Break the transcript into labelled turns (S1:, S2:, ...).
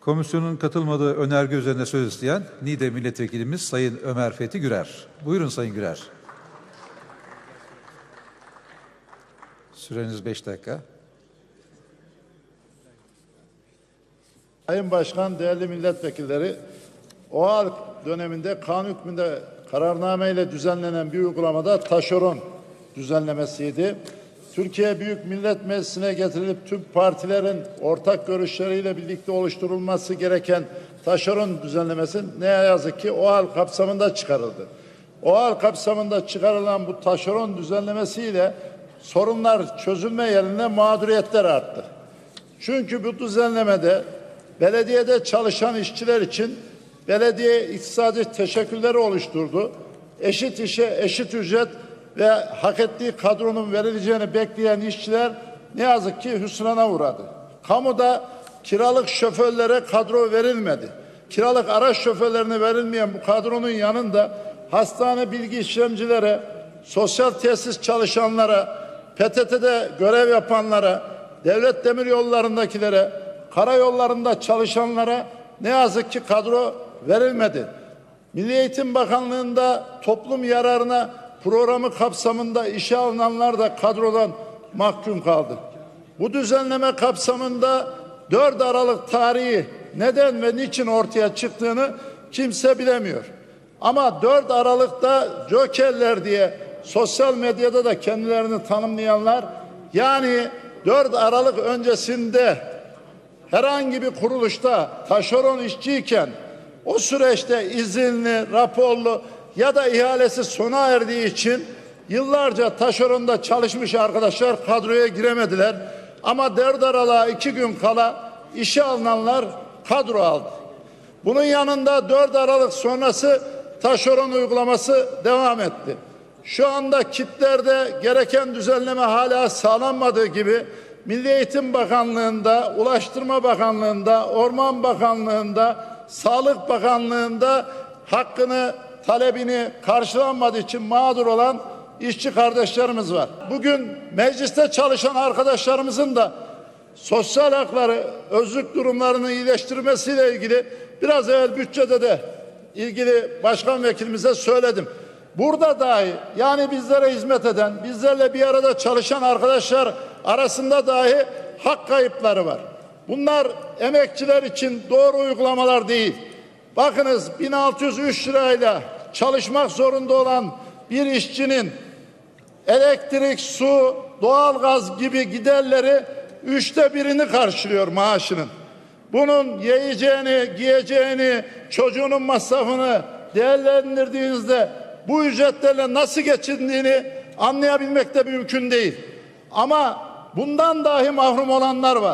S1: Komisyonun katılmadığı önerge üzerine söz isteyen Niğde Milletvekilimiz Sayın Ömer Fethi Gürer. Buyurun Sayın Gürer. Süreniz 5 dakika.
S2: Sayın Başkan, değerli milletvekilleri, OHAL döneminde kanun hükmünde kararnameyle düzenlenen bir uygulamada taşeron düzenlemesiydi. Türkiye Büyük Millet Meclisi'ne getirilip tüm partilerin ortak görüşleriyle birlikte oluşturulması gereken taşeron düzenlemesi ne yazık ki OHAL kapsamında çıkarıldı. OHAL kapsamında çıkarılan bu taşeron düzenlemesiyle sorunlar çözülme yerine mağduriyetler arttı. Çünkü bu düzenlemede belediyede çalışan işçiler için belediye iktisadi teşekkülleri oluşturdu. Eşit işe eşit ücret ve hak ettiği kadronun verileceğini bekleyen işçiler ne yazık ki hüsrana uğradı. Kamuda kiralık şoförlere kadro verilmedi. Kiralık araç şoförlerine verilmeyen bu kadronun yanında hastane bilgi işlemcilere, sosyal tesis çalışanlara, PTT'de görev yapanlara, devlet demiryollarındakilere, karayollarında çalışanlara ne yazık ki kadro verilmedi. Milli Eğitim Bakanlığı'nda toplum yararına programı kapsamında işe alınanlar da kadrodan mahkum kaldı. Bu düzenleme kapsamında 4 Aralık tarihi neden ve niçin ortaya çıktığını kimse bilemiyor. Ama 4 Aralık'ta jokerler diye sosyal medyada da kendilerini tanımlayanlar, yani 4 Aralık öncesinde herhangi bir kuruluşta taşeron işçiyken o süreçte izinli, raporlu ya da ihalesi sona erdiği için yıllarca taşeronda çalışmış arkadaşlar kadroya giremediler. Ama 4 Aralık'a 2 gün kala işe alınanlar kadro aldı. Bunun yanında 4 Aralık sonrası taşeron uygulaması devam etti. Şu anda kitlerde gereken düzenleme hala sağlanmadığı gibi Milli Eğitim Bakanlığı'nda, Ulaştırma Bakanlığı'nda, Orman Bakanlığı'nda, Sağlık Bakanlığı'nda hakkını, talebini karşılanmadığı için mağdur olan işçi kardeşlerimiz var. Bugün mecliste çalışan arkadaşlarımızın da sosyal hakları, özlük durumlarını iyileştirmesiyle ilgili biraz evvel bütçede de ilgili başkan vekilimize söyledim. Burada dahi, yani bizlere hizmet eden, bizlerle bir arada çalışan arkadaşlar arasında dahi hak kayıpları var. Bunlar emekçiler için doğru uygulamalar değil. Bakınız, 1603 lirayla çalışmak zorunda olan bir işçinin elektrik, su, doğalgaz gibi giderleri 1/3'ünü karşılıyor maaşının. Bunun yiyeceğini, giyeceğini, çocuğunun masrafını değerlendirdiğinizde bu ücretlerle nasıl geçindiğini anlayabilmek de mümkün değil. Ama bundan dahi mahrum olanlar var.